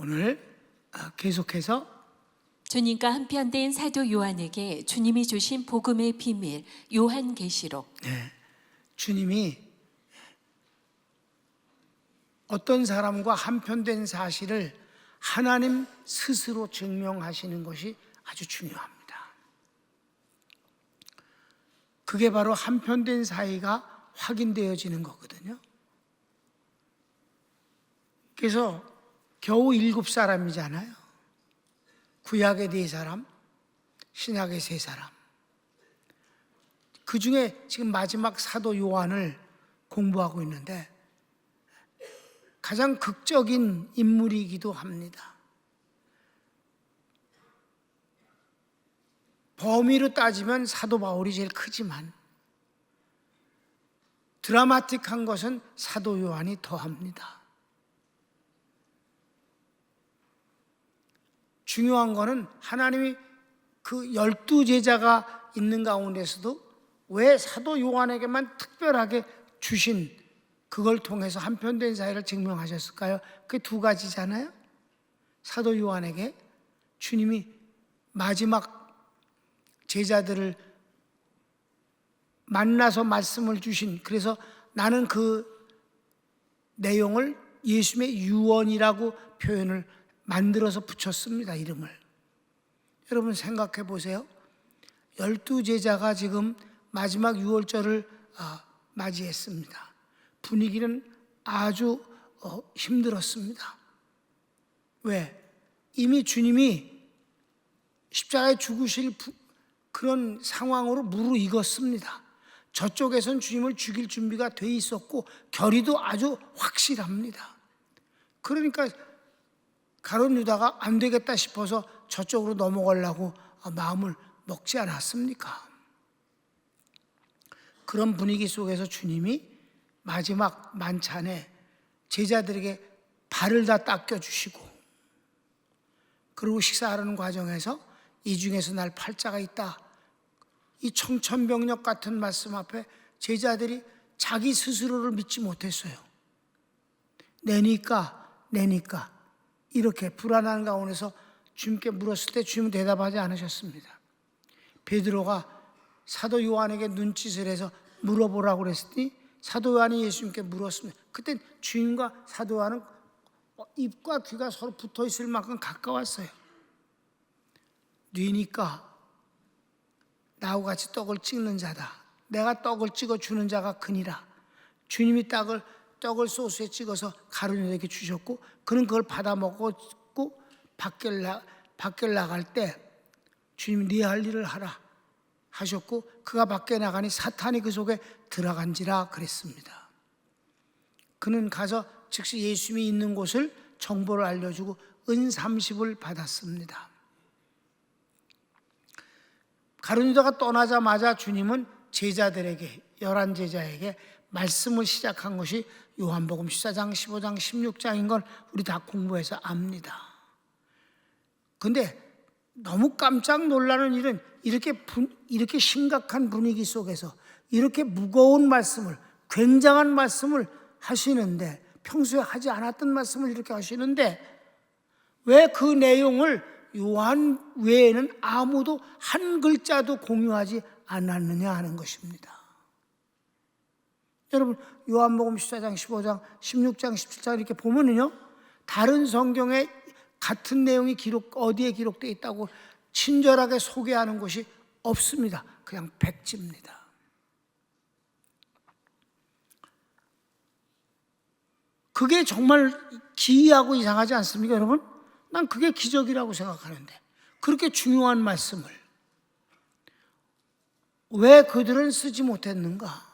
오늘 계속해서 주님과 한편된 사도 요한에게 주님이 주신 복음의 비밀 요한계시록. 주님이 어떤 사람과 한편된 사실을 하나님 스스로 증명하시는 것이 아주 중요합니다. 그게 바로 한편된 사이가 확인되어지는 거거든요. 그래서 겨우 7사람이잖아요. 구약의 4사람, 신약의 3사람. 그 중에 지금 마지막 사도 요한을 공부하고 있는데 가장 극적인 인물이기도 합니다. 범위로 따지면 사도 바울이 제일 크지만 드라마틱한 것은 사도 요한이 더합니다. 중요한 거는 하나님이 그 12제자가 있는 가운데서도 왜 사도 요한에게만 특별하게 주신 그걸 통해서 한편된 사이를 증명하셨을까요? 그게 2가지잖아요. 사도 요한에게 주님이 마지막 제자들을 만나서 말씀을 주신, 그래서 나는 그 내용을 예수님의 유언이라고 표현을 만들어서 붙였습니다. 이름을. 여러분 생각해 보세요. 12제자가 지금 마지막 유월절을 맞이했습니다. 분위기는 아주 힘들었습니다. 왜? 이미 주님이 십자가에 죽으실 그런 상황으로 무르익었습니다. 저쪽에선 주님을 죽일 준비가 돼 있었고 결의도 아주 확실합니다. 그러니까 가룟 유다가 안 되겠다 싶어서 저쪽으로 넘어가려고 마음을 먹지 않았습니까? 그런 분위기 속에서 주님이 마지막 만찬에 제자들에게 발을 다 닦여주시고, 그리고 식사하는 과정에서 이 중에서 날 팔자가 있다, 이 청천벽력 같은 말씀 앞에 제자들이 자기 스스로를 믿지 못했어요. 내니까 이렇게 불안한 가운데서 주님께 물었을 때 주님은 대답하지 않으셨습니다. 베드로가 사도 요한에게 눈짓을 해서 물어보라고 그랬더니 사도 요한이 예수님께 물었습니다. 그때 주님과 사도 요한은 입과 귀가 서로 붙어 있을 만큼 가까웠어요. 뉘니까 나하고 같이 떡을 찍는 자다. 내가 떡을 찍어 주는 자가 크니라. 주님이 떡을 소스에 찍어서 가룟유다에게 주셨고, 그는 그걸 받아 먹었고 밖에 나갈 때 주님이 네 할 일을 하라 하셨고, 그가 밖에 나가니 사탄이 그 속에 들어간지라 그랬습니다. 그는 가서 즉시 예수님이 있는 곳을 정보를 알려주고 은 30을 받았습니다. 가룟유다가 떠나자마자 주님은 제자들에게, 11제자에게 말씀을 시작한 것이 요한복음 14장, 15장, 16장인 걸 우리 다 공부해서 압니다. 근데 너무 깜짝 놀라는 일은 이렇게 심각한 분위기 속에서 이렇게 무거운 말씀을, 굉장한 말씀을 하시는데, 평소에 하지 않았던 말씀을 이렇게 하시는데 왜 그 내용을 요한 외에는 아무도 한 글자도 공유하지 않았느냐 하는 것입니다. 여러분 요한복음 14장, 15장, 16장, 17장 이렇게 보면은요, 다른 성경에 같은 내용이 어디에 기록되어 있다고 친절하게 소개하는 것이 없습니다. 그냥 백지입니다. 그게 정말 기이하고 이상하지 않습니까, 여러분? 난 그게 기적이라고 생각하는데, 그렇게 중요한 말씀을 왜 그들은 쓰지 못했는가?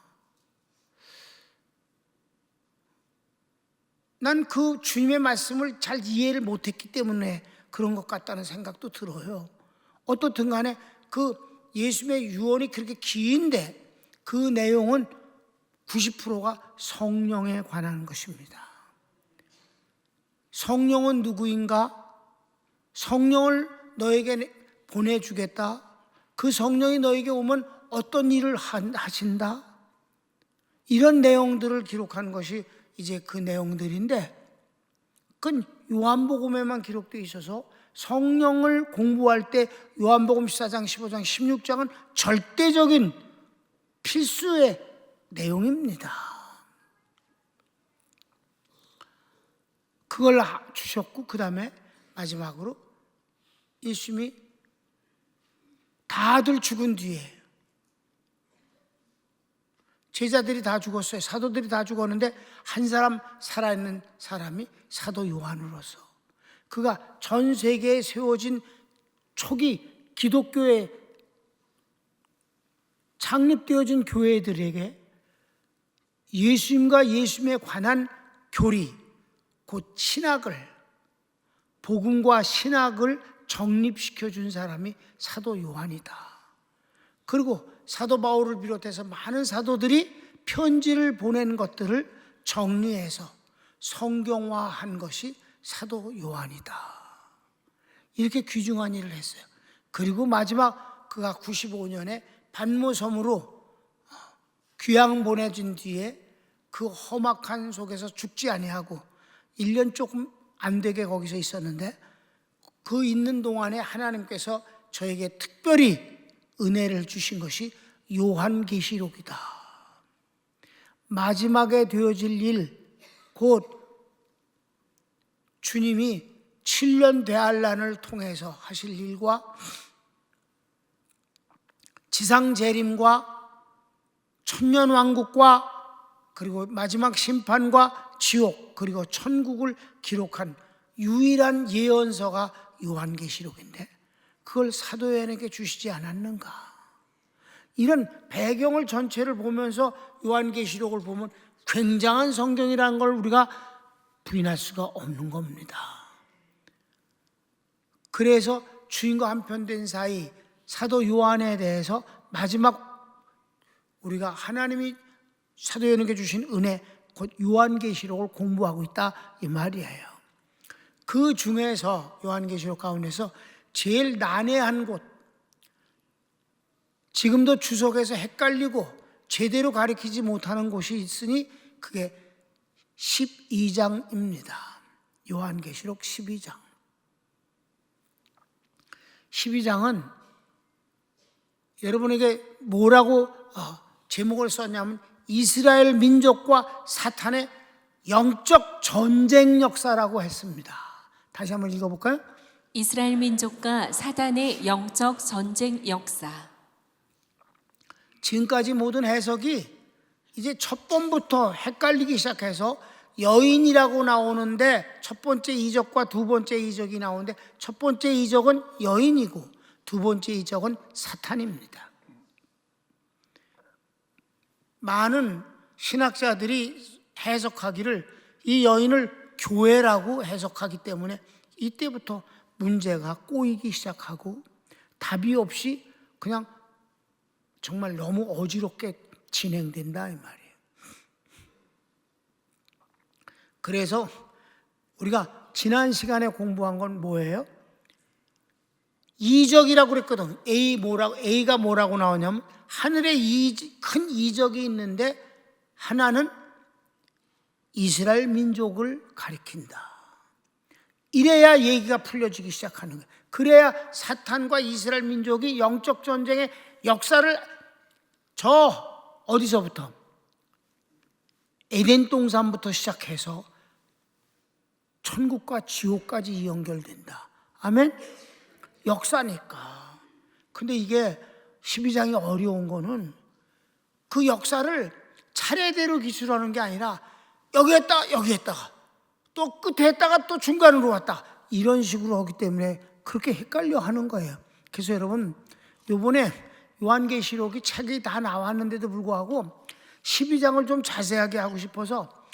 난 그 주님의 말씀을 잘 이해를 못했기 때문에 그런 것 같다는 생각도 들어요. 어떻든 간에 그 예수님의 유언이 그렇게 긴데 그 내용은 90%가 성령에 관한 것입니다. 성령은 누구인가? 성령을 너에게 보내주겠다. 그 성령이 너에게 오면 어떤 일을 하신다. 이런 내용들을 기록한 것이 이제 그 내용들인데, 그건 요한복음에만 기록되어 있어서 성령을 공부할 때 요한복음 14장, 15장, 16장은 절대적인 필수의 내용입니다. 그걸 주셨고, 그 다음에 마지막으로 예수님이 다들 죽은 뒤에 제자들이 다 죽었어요. 사도들이 다 죽었는데 한 사람 살아있는 사람이 사도 요한으로서, 그가 전 세계에 세워진 초기 기독교에 창립되어진 교회들에게 예수님과 예수님에 관한 교리, 곧 신학을, 복음과 신학을 정립시켜 준 사람이 사도 요한이다. 그리고 사도 바울을 비롯해서 많은 사도들이 편지를 보낸 것들을 정리해서 성경화한 것이 사도 요한이다. 이렇게 귀중한 일을 했어요. 그리고 마지막 그가 95년에 반모섬으로 귀양 보내진 뒤에 그 험악한 속에서 죽지 아니하고 1년 조금 안 되게 거기서 있었는데, 그 있는 동안에 하나님께서 저에게 특별히 은혜를 주신 것이 요한계시록이다. 마지막에 되어질 일, 곧 주님이 7년 대환란을 통해서 하실 일과 지상 재림과 천년왕국과 그리고 마지막 심판과 지옥 그리고 천국을 기록한 유일한 예언서가 요한계시록인데, 그걸 사도 요한에게 주시지 않았는가? 이런 배경을 전체를 보면서 요한계시록을 보면 굉장한 성경이라는 걸 우리가 부인할 수가 없는 겁니다. 그래서 주인과 한편된 사이 사도 요한에 대해서 마지막 우리가 하나님이 사도 요한에게 주신 은혜, 곧 요한계시록을 공부하고 있다 이 말이에요. 그 중에서 요한계시록 가운데서 제일 난해한 곳, 지금도 주석에서 헷갈리고 제대로 가리키지 못하는 곳이 있으니 그게 12장입니다. 요한계시록 12장. 12장은 여러분에게 뭐라고 제목을 썼냐면 이스라엘 민족과 사탄의 영적 전쟁 역사라고 했습니다. 다시 한번 읽어볼까요? 이스라엘 민족과 사단의 영적 전쟁 역사. 지금까지 모든 해석이 이제 첫 번부터 헷갈리기 시작해서 여인이라고 나오는데 첫 번째 이적과 두 번째 이적이 나오는데 첫 번째 이적은 여인이고 두 번째 이적은 사탄입니다. 많은 신학자들이 해석하기를 이 여인을 교회라고 해석하기 때문에 이때부터 문제가 꼬이기 시작하고 답이 없이 그냥 정말 너무 어지럽게 진행된다 이 말이에요. 그래서 우리가 지난 시간에 공부한 건 뭐예요? 이적이라고 그랬거든. A가 뭐라고 나오냐면 하늘에 큰 이적이 있는데 하나는 이스라엘 민족을 가리킨다. 이래야 얘기가 풀려지기 시작하는 거예요. 그래야 사탄과 이스라엘 민족이 영적 전쟁의 역사를 어디서부터? 에덴 동산부터 시작해서 천국과 지옥까지 연결된다. 아멘? 역사니까. 근데 이게 12장이 어려운 거는 그 역사를 차례대로 기술하는 게 아니라 여기 했다가 또 끝에 했다가 또 중간으로 왔다 이런 식으로 하기 때문에 그렇게 헷갈려 하는 거예요. 그래서 여러분 이번에 요한계시록이 책이 다 나왔는데도 불구하고 12장을 좀 자세하게 하고 싶어서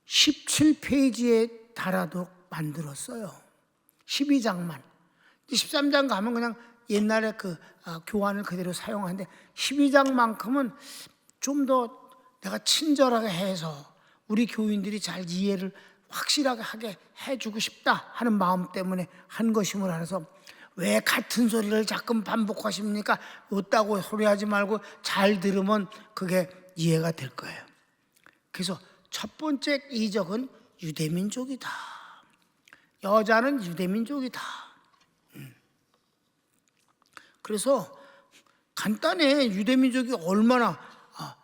17페이지에 달아도 만들었어요. 12장만. 13장 가면 그냥 옛날에 그 교환을 그대로 사용하는데 12장만큼은 좀 더 내가 친절하게 해서 우리 교인들이 잘 이해를 확실하게 하게 해주고 싶다 하는 마음 때문에 한 것임을 알아서, 왜 같은 소리를 자꾸 반복하십니까? 없다고 소리하지 말고 잘 들으면 그게 이해가 될 거예요. 그래서 첫 번째 이적은 유대민족이다. 여자는 유대민족이다. 그래서 간단해. 유대민족이 얼마나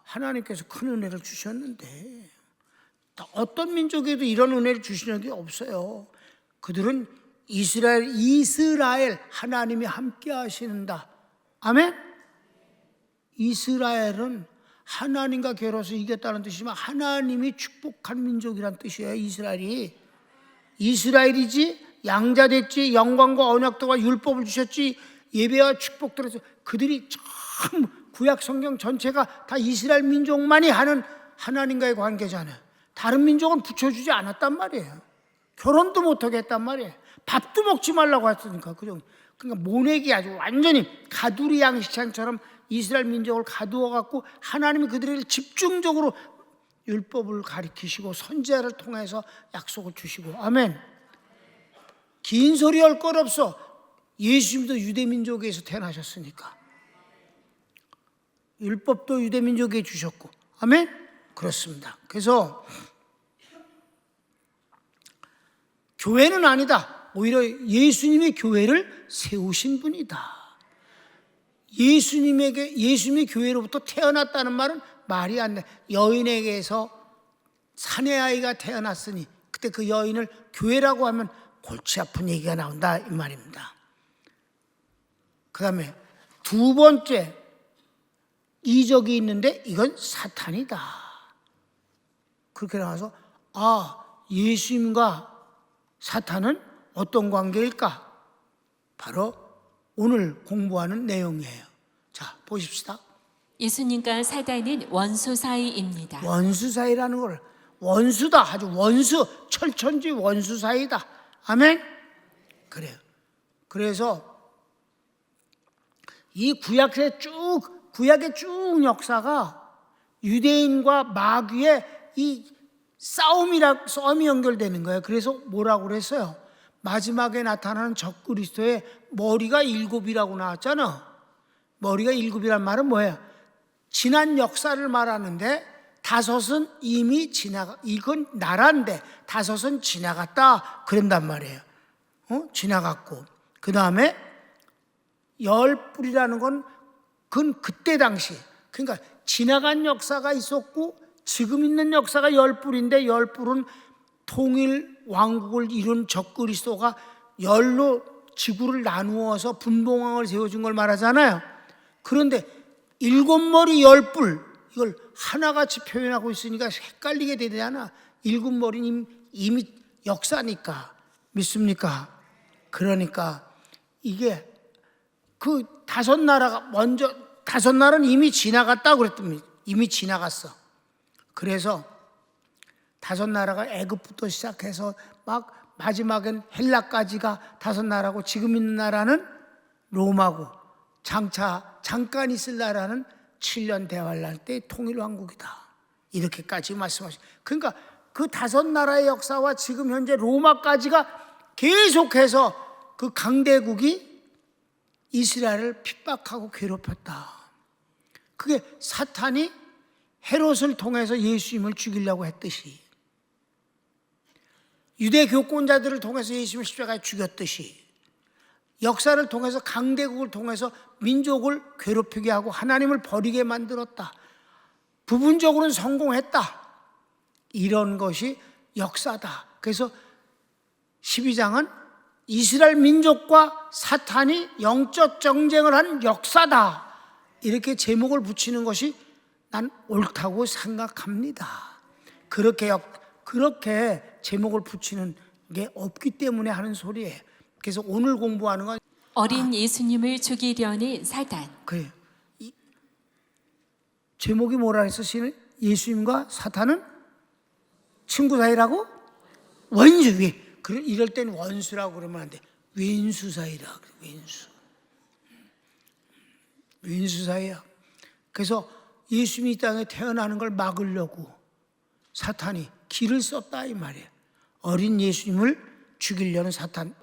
하나님께서 큰 은혜를 주셨는데 어떤 민족에도 이런 은혜를 주신 적이 없어요. 그들은 이스라엘 하나님이 함께 하시는다. 아멘? 이스라엘은 하나님과 겨뤄서 이겼다는 뜻이지만 하나님이 축복한 민족이란 뜻이에요. 이스라엘이지 양자됐지 영광과 언약도와 율법을 주셨지 예배와 축복들을 해서 그들이 참 구약 성경 전체가 다 이스라엘 민족만이 하는 하나님과의 관계잖아요. 다른 민족은 붙여주지 않았단 말이에요. 결혼도 못하게 했단 말이에요. 밥도 먹지 말라고 했으니까. 그러니까 모내기 아주 완전히 가두리 양식장처럼 이스라엘 민족을 가두어갖고 하나님이 그들에게 집중적으로 율법을 가리키시고 선지자를 통해서 약속을 주시고. 아멘. 긴 소리 할 것 없어. 예수님도 유대민족에서 태어나셨으니까 율법도 유대민족에 주셨고. 아멘. 그렇습니다. 그래서 교회는 아니다. 오히려 예수님이 교회를 세우신 분이다. 예수님이 교회로부터 태어났다는 말은 말이 안 돼. 여인에게서 사내아이가 태어났으니 그때 그 여인을 교회라고 하면 골치 아픈 얘기가 나온다 이 말입니다. 그 다음에 두 번째 이적이 있는데 이건 사탄이다. 그렇게 나와서 예수님과 사탄은 어떤 관계일까? 바로 오늘 공부하는 내용이에요. 자, 보십시다. 예수님과 사단은 원수 사이입니다. 원수 사이라는 걸 원수다. 아주 원수, 철천지 원수 사이다. 아멘? 그래요. 그래서 이 구약의 쭉 역사가 유대인과 마귀의 이 싸움이 연결되는 거예요. 그래서 뭐라고 그랬어요? 마지막에 나타나는 적그리스도의 머리가 7이라고 나왔잖아. 머리가 7이란 말은 뭐예요? 지난 역사를 말하는데 5은 이미 이건 나라인데 5은 지나갔다 그런단 말이에요. 지나갔고 그 다음에 10뿔이라는 건 그건 그때 당시, 그러니까 지나간 역사가 있었고 지금 있는 역사가 10뿔인데 10뿔은 통일 왕국을 이룬 적그리스도가 열로 지구를 나누어서 분봉왕을 세워준 걸 말하잖아요. 그런데 7머리 10뿔 이걸 하나같이 표현하고 있으니까 헷갈리게 되잖아. 7머리는 이미 역사니까. 믿습니까? 그러니까 이게 그 5나라가 먼저 5나라는 이미 지나갔다고 그랬더니 이미 지나갔어. 그래서 5나라가 애굽부터 시작해서 막 마지막엔 헬라까지가 5나라고 지금 있는 나라는 로마고 잠깐 있을 나라는 7년 대환란 때 통일왕국이다. 이렇게까지 말씀하시죠. 그러니까 그 5나라의 역사와 지금 현재 로마까지가 계속해서 그 강대국이 이스라엘을 핍박하고 괴롭혔다. 그게 사탄이 헤롯을 통해서 예수님을 죽이려고 했듯이 유대 교권자들을 통해서 예수님을 십자가에 죽였듯이 역사를 통해서 강대국을 통해서 민족을 괴롭히게 하고 하나님을 버리게 만들었다. 부분적으로는 성공했다. 이런 것이 역사다. 그래서 12장은 이스라엘 민족과 사탄이 영적 정쟁을 한 역사다. 이렇게 제목을 붙이는 것이 난 옳다고 생각합니다. 그렇게 제목을 붙이는 게 없기 때문에 하는 소리예요. 그래서 오늘 공부하는 건 어린 예수님을 죽이려는 사단. 그래요. 제목이 뭐라 했어? 예수님과 사탄은 친구 사이라고? 원수. 이럴 땐 원수라고 그러면 안 돼. 왼수 사이라 그래. 왼수 사이야. 그래서 예수님이 이 땅에 태어나는 걸 막으려고 사탄이 길을 썼다 이 말이에요. 어린 예수님을 죽이려는 사탄.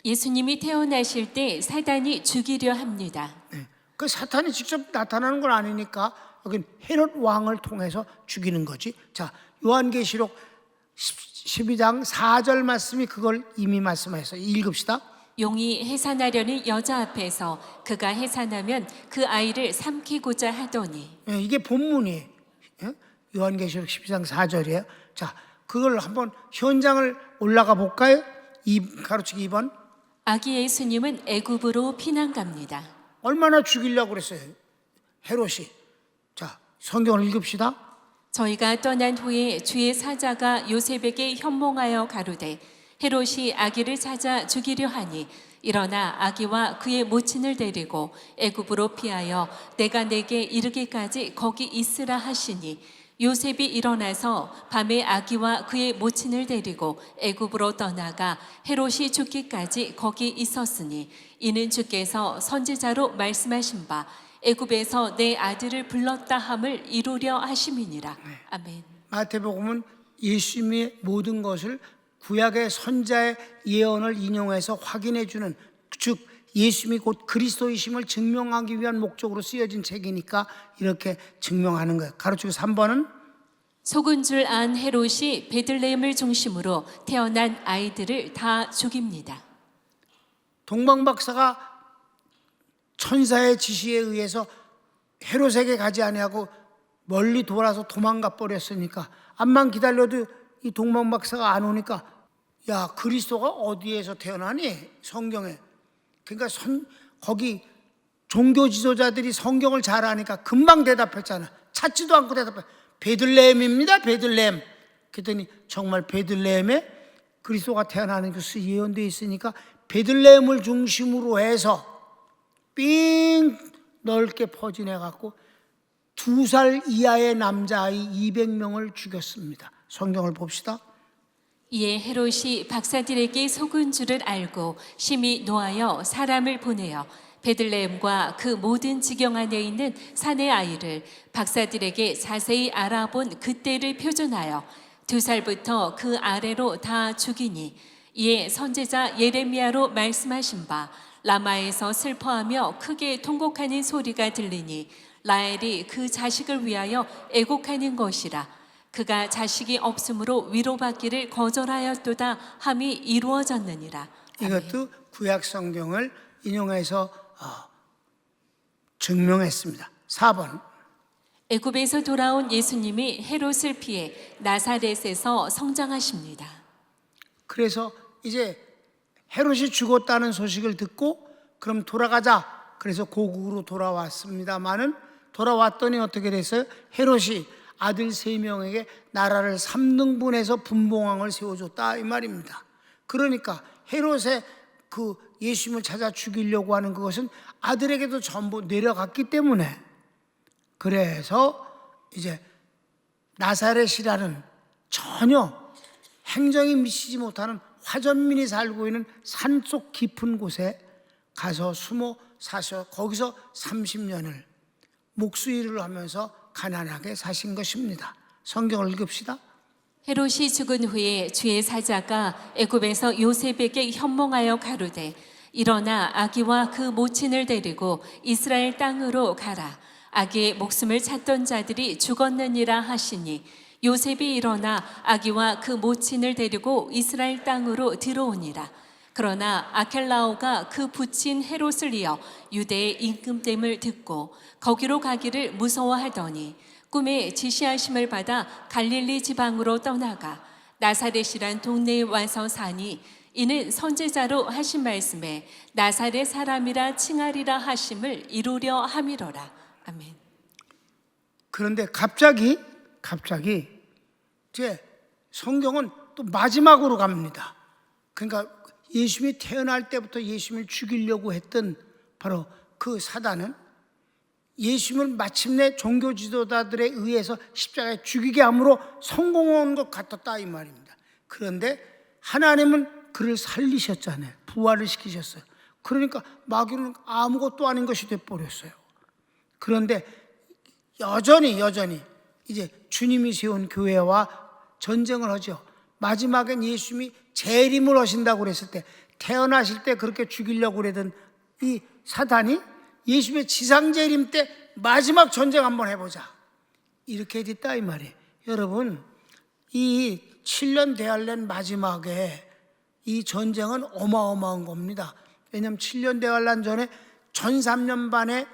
예수님이 태어나실 때 사단이 죽이려 합니다. 네. 그 사탄이 직접 나타나는 건 아니니까 여긴 헤롯 왕을 통해서 죽이는 거지. 자, 요한계시록 12장 4절 말씀이 그걸 이미 말씀하셨어요. 읽읍시다. 용이 해산하려는 여자 앞에서 그가 해산하면 그 아이를 삼키고자 하더니. 예, 이게 본문이에요. 예? 요한계시록 12장 4절이에요. 자, 그걸 한번 현장을 올라가 볼까요? 가로치기 2번. 아기 예수님은 애굽으로 피난 갑니다. 얼마나 죽이려고 그랬어요, 헤롯이. 자, 성경을 읽읍시다. 저희가 떠난 후에 주의 사자가 요셉에게 현몽하여 가로되 헤롯이 아기를 찾아 죽이려 하니 일어나 아기와 그의 모친을 데리고 애굽으로 피하여 내가 내게 이르기까지 거기 있으라 하시니 요셉이 일어나서 밤에 아기와 그의 모친을 데리고 애굽으로 떠나가 헤롯이 죽기까지 거기 있었으니 이는 주께서 선지자로 말씀하신 바 애굽에서 내 아들을 불렀다 함을 이루려 하심이니라. 아멘. 마태복음은 예수님의 모든 것을 구약의 선자의 예언을 인용해서 확인해 주는, 즉 예수님이 곧 그리스도이심을 증명하기 위한 목적으로 쓰여진 책이니까 이렇게 증명하는 거예요. 가로치고 3번은 속은 줄 안 헤롯이 베들레헴을 중심으로 태어난 아이들을 다 죽입니다. 동방박사가 천사의 지시에 의해서 헤롯에게 가지 아니하고 멀리 돌아서 도망가 버렸으니까 암만 기다려도 이 동방박사가 안 오니까 야, 그리스도가 어디에서 태어나니? 성경에. 그러니까 거기 종교 지도자들이 성경을 잘 아니까 금방 대답했잖아. 찾지도 않고 대답해. 베들레헴입니다, 베들레헴. 그랬더니 정말 베들레헴에 그리스도가 태어나는 것이 예언되어 있으니까 베들레헴을 중심으로 해서 삥 넓게 퍼진해 갖고 2살 이하의 남자아이 200명을 죽였습니다. 성경을 봅시다. 이에 헤롯이 박사들에게 속은 줄을 알고 심히 노하여 사람을 보내어 베들레헴과 그 모든 지경 안에 있는 산의 아이를 박사들에게 자세히 알아본 그때를 표준하여 2살부터 그 아래로 다 죽이니 이에 선지자 예레미야로 말씀하신 바 라마에서 슬퍼하며 크게 통곡하는 소리가 들리니 라헬이 그 자식을 위하여 애곡하는 것이라. 그가 자식이 없으므로 위로받기를 거절하였도다 함이 이루어졌느니라. 이것도 구약 성경을 인용해서 증명했습니다. 4번. 애굽에서 돌아온 예수님이 헤롯을 피해 나사렛에서 성장하십니다. 그래서 이제 헤롯이 죽었다는 소식을 듣고 그럼 돌아가자. 그래서 고국으로 돌아왔습니다마는 돌아왔더니 어떻게 됐어요? 헤롯이 아들 3명에게 나라를 3등분해서 분봉왕을 세워줬다 이 말입니다. 그러니까 헤롯의 그 예수님을 찾아 죽이려고 하는 그것은 아들에게도 전부 내려갔기 때문에, 그래서 이제 나사렛이라는 전혀 행정이 미치지 못하는 화전민이 살고 있는 산속 깊은 곳에 가서 숨어 사셔 거기서 30년을 목수일을 하면서 가난하게 사신 것입니다. 성경을 읽읍시다. 헤롯이 죽은 후에 주의 사자가 애굽에서 요셉에게 현몽하여 가로되 일어나 아기와 그 모친을 데리고 이스라엘 땅으로 가라. 아기의 목숨을 찾던 자들이 죽었느니라 하시니 요셉이 일어나 아기와 그 모친을 데리고 이스라엘 땅으로 들어오니라. 그러나 아켈라오가 그 부친 헤롯을 이어 유대의 임금됨을 듣고 거기로 가기를 무서워하더니 꿈에 지시하심을 받아 갈릴리 지방으로 떠나가 나사렛이란 동네에 와서 사니 이는 선지자로 하신 말씀에 나사렛 사람이라 칭하리라 하심을 이루려 함이로라. 아멘. 그런데 갑자기 이제 성경은 또 마지막으로 갑니다. 그러니까 예수님이 태어날 때부터 예수님을 죽이려고 했던 바로 그 사단은 예수님을 마침내 종교 지도자들에 의해서 십자가에 죽이게 함으로 성공한 것 같았다 이 말입니다. 그런데 하나님은 그를 살리셨잖아요. 부활을 시키셨어요. 그러니까 마귀는 아무것도 아닌 것이 돼버렸어요. 그런데 여전히 이제 주님이 세운 교회와 전쟁을 하죠. 마지막엔 예수님이 재림을 하신다고 그랬을 때, 태어나실 때 그렇게 죽이려고 그러던 이 사단이 예수님의 지상재림 때 마지막 전쟁 한번 해보자 이렇게 됐다 이 말이에요. 여러분, 이 7년 대환란 마지막에 이 전쟁은 어마어마한 겁니다. 왜냐하면 7년 대환란 전에 1003년 반에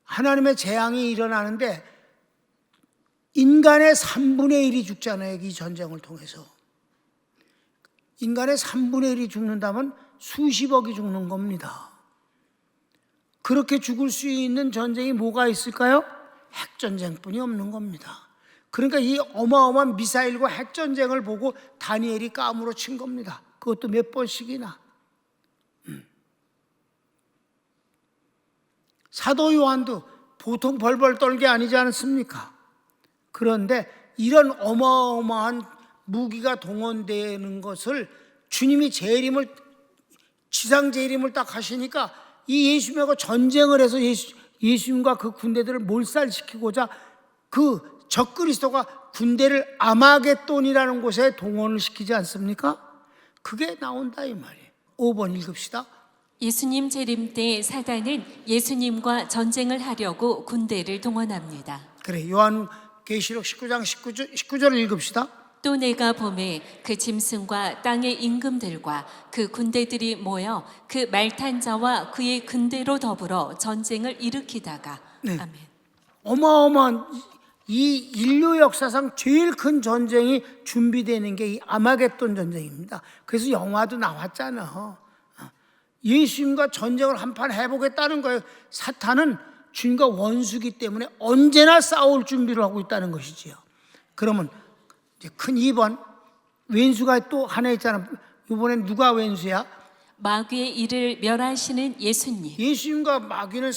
하나님의 재앙이 일어나는데 인간의 3분의 1이 죽잖아요. 이 전쟁을 통해서. 인간의 3분의 1이 죽는다면 수십억이 죽는 겁니다. 그렇게 죽을 수 있는 전쟁이 뭐가 있을까요? 핵전쟁뿐이 없는 겁니다. 그러니까 이 어마어마한 미사일과 핵전쟁을 보고 다니엘이 까무러 친 겁니다. 그것도 몇 번씩이나. 사도 요한도 보통 벌벌 떨게 아니지 않습니까? 그런데 이런 어마어마한 무기가 동원되는 것을 주님이 지상 재림을 딱 하시니까 이 예수님하고 전쟁을 해서 예수님과 그 군대들을 몰살시키고자 그 적그리스도가 군대를 아마겟돈이라는 곳에 동원을 시키지 않습니까? 그게 나온다 이 말이에요. 5번 읽읍시다. 예수님 재림 때 사단은 예수님과 전쟁을 하려고 군대를 동원합니다. 그래, 요한계시록 19장 19절을 읽읍시다. 또 내가 보매 그 짐승과 땅의 임금들과 그 군대들이 모여 그 말탄 자와 그의 군대로 더불어 전쟁을 일으키다가. 네. 아멘. 어마어마한 이 인류 역사상 제일 큰 전쟁이 준비되는 게 이 아마겟돈 전쟁입니다. 그래서 영화도 나왔잖아. 예수님과 전쟁을 한판 해보겠다는 거예요. 사탄은 주님과 원수기 때문에 언제나 싸울 준비를 하고 있다는 것이지요. 그러면 이제 큰 2번 왼수가 또 하나 있잖아. 이번엔 누가 왼수야? 마귀의 일을 멸하시는 예수님. 예수님과 마귀는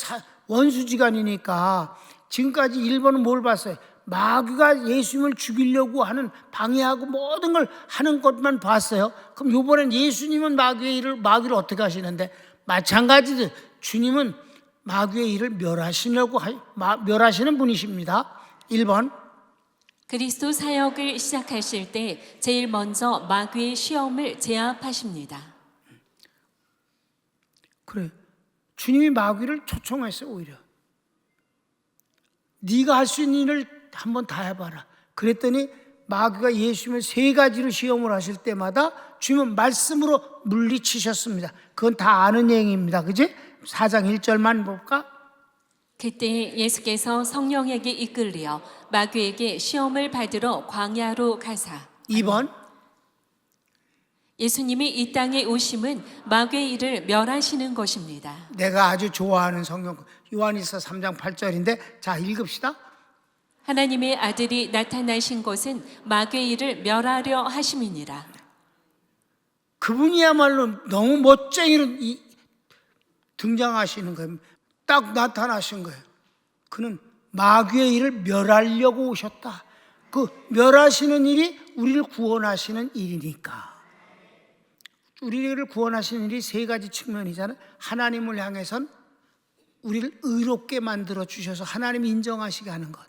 원수지간이니까 지금까지 1번은 뭘 봤어요? 마귀가 예수님을 죽이려고 하는 방해하고 모든 걸 하는 것만 봤어요. 그럼 이번엔 예수님은 마귀를 어떻게 하시는데? 마찬가지죠. 주님은 마귀의 일을 멸하시는 분이십니다. 1번 그리스도 사역을 시작하실 때 제일 먼저 마귀의 시험을 제압하십니다. 그래, 주님이 마귀를 초청했어요. 오히려 네가 할 수 있는 일을 한번 다 해봐라. 그랬더니 마귀가 예수님을 3가지로 시험을 하실 때마다 주님은 말씀으로 물리치셨습니다. 그건 다 아는 얘기입니다. 그지? 4장 1절만 볼까? 그때 예수께서 성령에게 이끌려 마귀에게 시험을 받으러 광야로 가사. 2번 예수님이 이 땅에 오심은 마귀의 일을 멸하시는 것입니다. 내가 아주 좋아하는 성경 요한일서 3장 8절인데 자 읽읍시다. 하나님의 아들이 나타나신 것은 마귀의 일을 멸하려 하심이니라. 그분이야말로 너무 멋쟁이로 등장하시는 거예요. 딱 나타나신 거예요. 그는 마귀의 일을 멸하려고 오셨다. 그 멸하시는 일이 우리를 구원하시는 일이니까. 우리를 구원하시는 일이 3가지 측면이잖아요. 하나님을 향해선 우리를 의롭게 만들어 주셔서 하나님이 인정하시게 하는 것.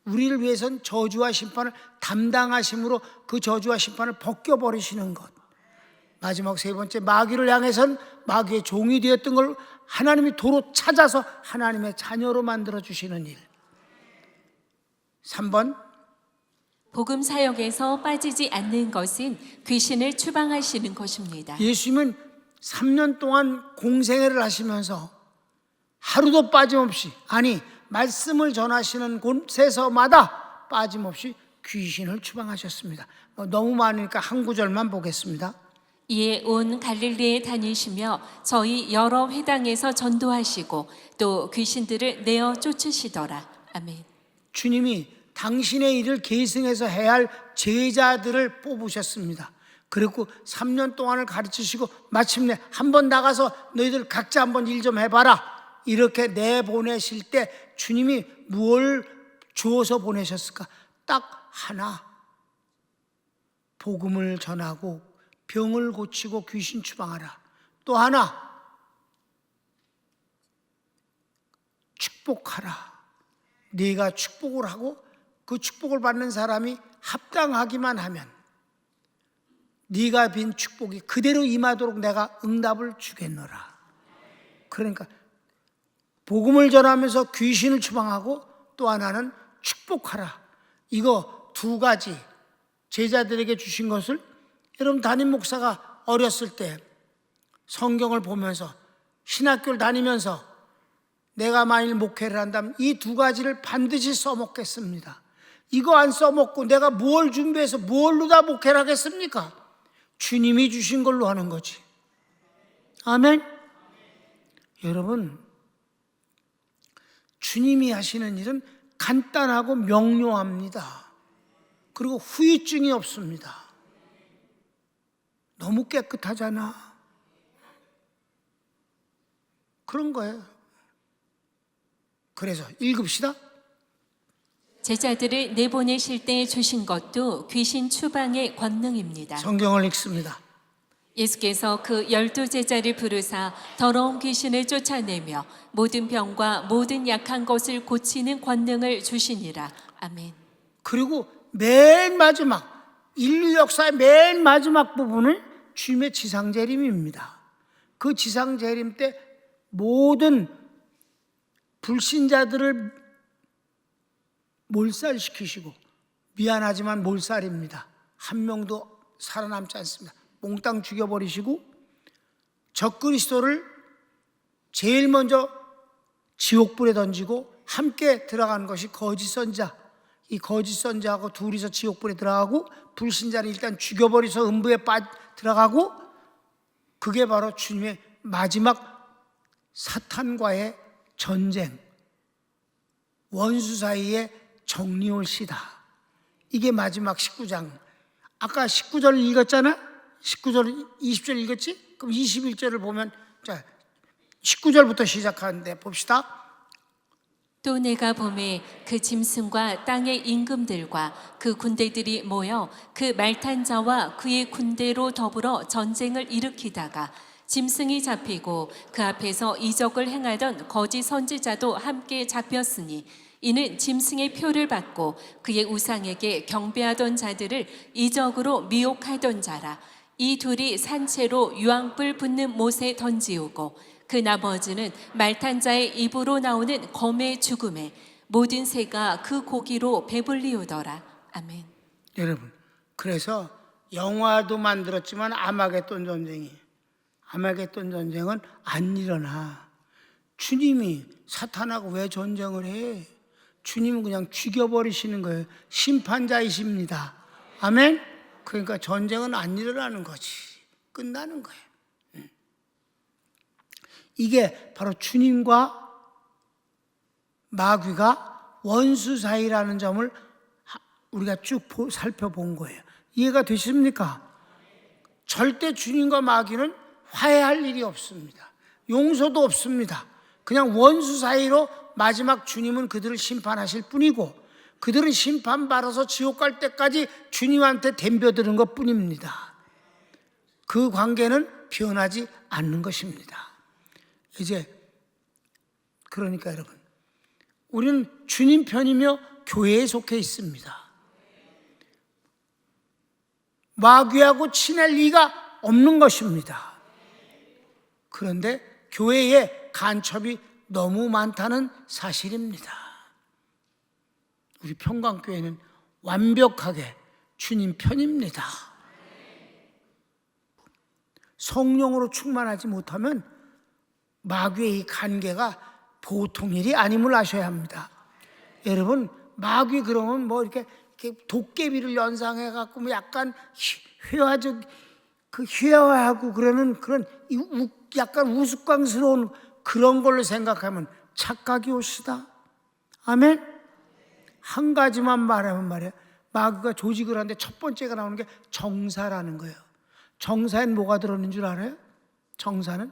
우리를 위해선 저주와 심판을 담당하심으로 그 저주와 심판을 벗겨버리시는 것. 마지막 3번째 마귀를 향해선 마귀의 종이 되었던 걸 하나님이 도로 찾아서 하나님의 자녀로 만들어 주시는 일. 3번 복음 사역에서 빠지지 않는 것은 귀신을 추방하시는 것입니다. 예수님은 3년 동안 공생애를 하시면서 하루도 빠짐없이 말씀을 전하시는 곳에서마다 빠짐없이 귀신을 추방하셨습니다. 너무 많으니까 한 구절만 보겠습니다. 이에 온 갈릴리에 다니시며 저희 여러 회당에서 전도하시고 또 귀신들을 내어 쫓으시더라. 아멘. 주님이 당신의 일을 계승해서 해야 할 제자들을 뽑으셨습니다. 그리고 3년 동안을 가르치시고 마침내 한번 나가서 너희들 각자 한번 일 좀 해봐라 이렇게 내보내실 때 주님이 무엇을 주어서 보내셨을까? 딱 하나, 복음을 전하고 병을 고치고 귀신 추방하라. 또 하나, 축복하라. 네가 축복을 하고 그 축복을 받는 사람이 합당하기만 하면 네가 빈 축복이 그대로 임하도록 내가 응답을 주겠노라. 그러니까 복음을 전하면서 귀신을 추방하고 또 하나는 축복하라. 이거 2가지 제자들에게 주신 것을 여러분 담임 목사가 어렸을 때 성경을 보면서 신학교를 다니면서 내가 만일 목회를 한다면 이 두 가지를 반드시 써먹겠습니다. 이거 안 써먹고 내가 뭘 준비해서 뭘로 다 목회를 하겠습니까? 주님이 주신 걸로 하는 거지. 아멘. 여러분, 주님이 하시는 일은 간단하고 명료합니다. 그리고 후유증이 없습니다. 너무 깨끗하잖아. 그런 거예요. 그래서 읽읍시다. 제자들을 내보내실 때 주신 것도 귀신 추방의 권능입니다. 성경을 읽습니다. 예수께서 그 12제자를 부르사 더러운 귀신을 쫓아내며 모든 병과 모든 약한 것을 고치는 권능을 주시니라. 아멘. 그리고 맨 마지막, 인류 역사의 맨 마지막 부분은 주님의 지상재림입니다. 그 지상재림 때 모든 불신자들을 몰살시키시고, 미안하지만 몰살입니다. 한 명도 살아남지 않습니다. 몽땅 죽여버리시고 적그리스도를 제일 먼저 지옥불에 던지고 함께 들어간 것이 거짓 선자. 이 거짓 선자하고 둘이서 지옥불에 들어가고 불신자는 일단 죽여버려서 음부에 들어가고, 그게 바로 주님의 마지막 사탄과의 전쟁, 원수 사이의 정리올시다. 이게 마지막 19장. 아까 19절 읽었잖아? 19절, 20절 읽었지? 그럼 21절을 보면, 자, 19절부터 시작하는데 봅시다. 또 내가 보매 그 짐승과 땅의 임금들과 그 군대들이 모여 그 말탄 자와 그의 군대로 더불어 전쟁을 일으키다가 짐승이 잡히고 그 앞에서 이적을 행하던 거짓 선지자도 함께 잡혔으니 이는 짐승의 표를 받고 그의 우상에게 경배하던 자들을 이적으로 미혹하던 자라. 이 둘이 산채로 유황불 붙는 못에 던지우고 그 나머지는 말탄 자의 입으로 나오는 검의 죽음에 모든 새가 그 고기로 배불리우더라. 아멘. 여러분, 그래서 영화도 만들었지만 아마겟돈 전쟁은 안 일어나. 주님이 사탄하고 왜 전쟁을 해? 주님은 그냥 죽여버리시는 거예요. 심판자이십니다. 아멘? 그러니까 전쟁은 안 일어나는 거지. 끝나는 거예요. 이게 바로 주님과 마귀가 원수 사이라는 점을 우리가 쭉 살펴본 거예요. 이해가 되십니까? 절대 주님과 마귀는 화해할 일이 없습니다. 용서도 없습니다. 그냥 원수 사이로 마지막 주님은 그들을 심판하실 뿐이고, 그들은 심판받아서 지옥 갈 때까지 주님한테 덤벼드는 것 뿐입니다. 그 관계는 변하지 않는 것입니다. 이제 그러니까 여러분, 우리는 주님 편이며 교회에 속해 있습니다. 마귀하고 친할 리가 없는 것입니다. 그런데 교회에 간첩이 너무 많다는 사실입니다. 우리 평강교회는 완벽하게 주님 편입니다. 성령으로 충만하지 못하면 마귀의 이 관계가 보통 일이 아님을 아셔야 합니다. 여러분, 마귀 그러면 뭐 이렇게 도깨비를 연상해 갖고 뭐 약간 회화적 회화하고 그러는 그런 약간 우스꽝스러운 그런 걸로 생각하면 착각이 오시다. 아멘. 한 가지만 말하면 말이야, 마귀가 조직을 하는데 첫 번째가 나오는 게 정사라는 거예요. 정사엔 뭐가 들어있는 줄 알아요? 정사는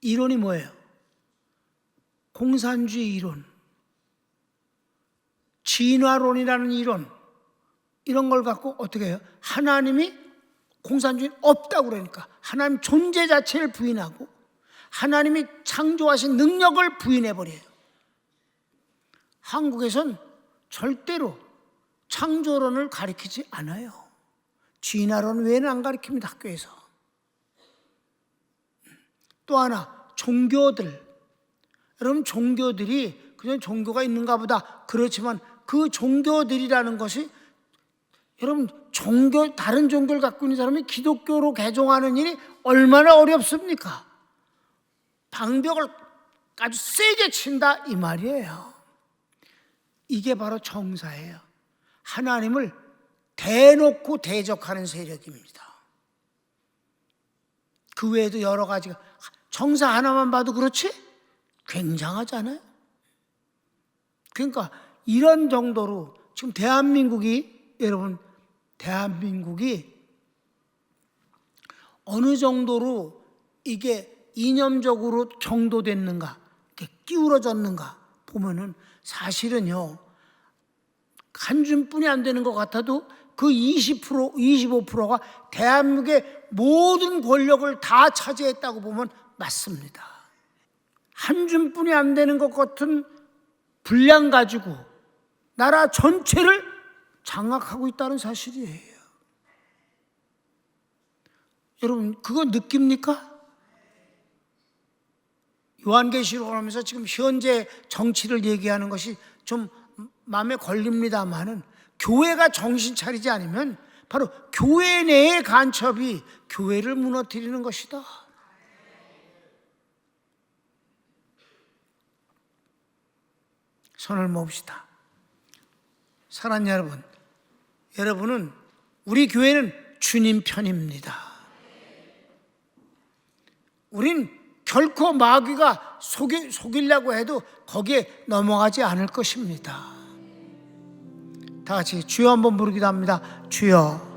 이론이 뭐예요? 공산주의 이론, 진화론이라는 이론, 이런 걸 갖고 어떻게 해요? 하나님이 공산주의는 없다고 그러니까 하나님 존재 자체를 부인하고 하나님이 창조하신 능력을 부인해버려요. 한국에선 절대로 창조론을 가리키지 않아요. 진화론 외에는 안 가리킵니다, 학교에서. 또 하나, 종교들. 여러분 종교들이 그냥 종교가 있는가 보다. 그렇지만 그 종교들이라는 것이 여러분 다른 종교를 갖고 있는 사람이 기독교로 개종하는 일이 얼마나 어렵습니까? 방벽을 아주 세게 친다 이 말이에요. 이게 바로 정사예요. 하나님을 대놓고 대적하는 세력입니다. 그 외에도 여러 가지가, 정사 하나만 봐도 그렇지 굉장하잖아요. 그러니까 이런 정도로 지금 대한민국이 어느 정도로 이게 이념적으로 정도됐는가, 이렇게 기울어졌는가 보면은 사실은요, 한 줌뿐이 안 되는 것 같아도 그 20%, 25%가 대한민국의 모든 권력을 다 차지했다고 보면 맞습니다. 한 줌뿐이 안 되는 것 같은 분량 가지고 나라 전체를 장악하고 있다는 사실이에요. 여러분 그거 느낍니까? 요한계시록을 하면서 지금 현재 정치를 얘기하는 것이 좀 마음에 걸립니다만은, 교회가 정신 차리지 않으면 바로 교회 내의 간첩이 교회를 무너뜨리는 것이다. 손을 모읍시다. 사랑하는 여러분, 여러분은, 우리 교회는 주님 편입니다. 우린 결코 마귀가 속이려고 해도 거기에 넘어가지 않을 것입니다. 다 같이 주여 한번 부르기도 합니다. 주여.